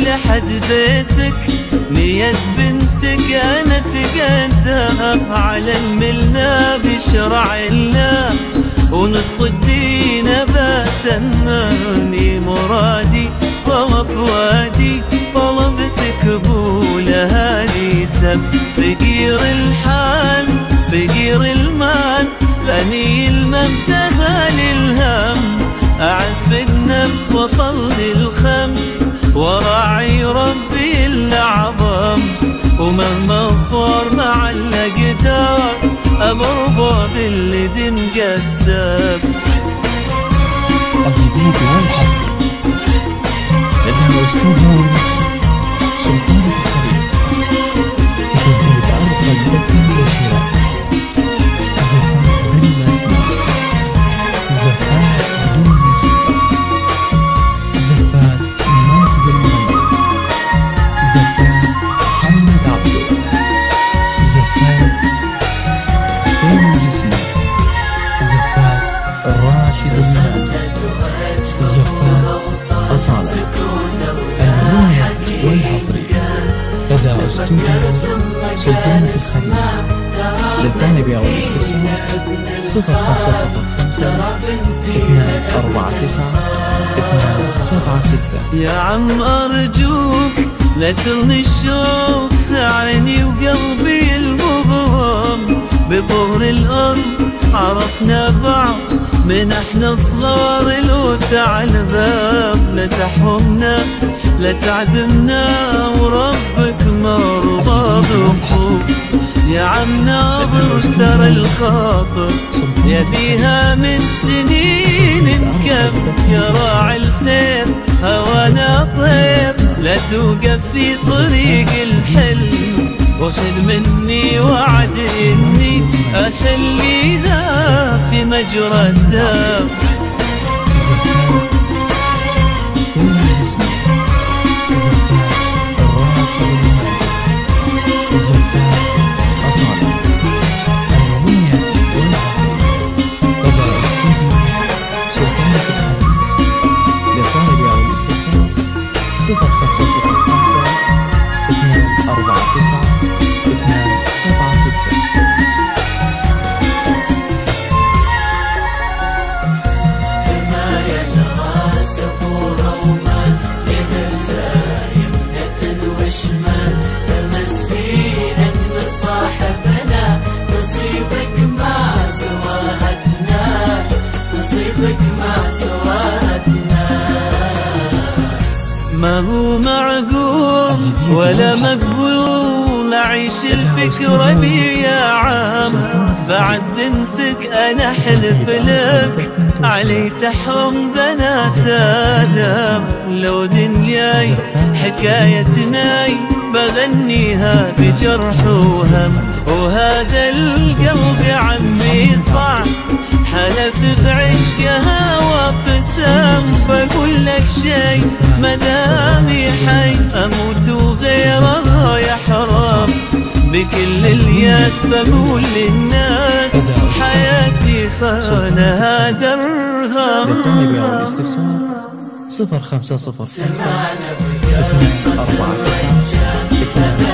لحد بيتك، نية بنتك أنا تقدم على الملنا بشرع الله، ونص الدين بتمني مرادي طلب وادي، طلبتك بولها لي تب فقير الحال فقير المال، غني المبتغى للهم، أعف النفس وصلي الخمس وراعي ربي الأعظم، ومهما صار مع الأقدار أبرضى بالذي مقسم. الجديد والحصري لأنه أسلوب سلطانة الخليج، وتنتهي بأرقى زكاة وشراء، زكاة بالمسمى، زكاة بدون موسيقى، زكاة ماجد المهندس، زكاة محمد عبده، زكاة حسين الجسمي، زكاة راشد المناجي، زكاة أصالة. المميز والحصري لدى استوديو سلطانة الخليج. للطالب أو الاستفسار 0505 249 276. يا عم أرجوك لا ترمي الشوق عيني وقلبي المغرم، بظهر الأرض عرفنا بعض من احنا صغار، لو تعال باب لا تحرمنا لا تعدمنا، وربك مرضى بحب. يا عم ناظر ترى الخاطر يبيها من سنين كم، يا راعي الخير هوانا طير لا توقف في طريق الحلم، وخذ مني وعد اني اخليها في مجرى الدم. زكاة حسين الجسمي، زكاة راشد المناجي، زكاة أصالة. المميز والحصري لدى استوديو سلطانة الخليج. للطالب أو الاستفسار 0505 249 276. ما هو معقول ولا مقبول أعيش الفكرة بي يا عام، بعد بنتك أنا حلف لك علي تحرم بنات آدم، لو دنياي حكايتناي بغنيها بجرح وهم، وهذا القلب عمي صعب حلف بعشقها وقسم، بقول لك شي مدامي حي اموت وغيرها يحرم، بكل الياس بقول للناس حياتي خانها درهم. للطالب أو الاستفسار 0505 249 2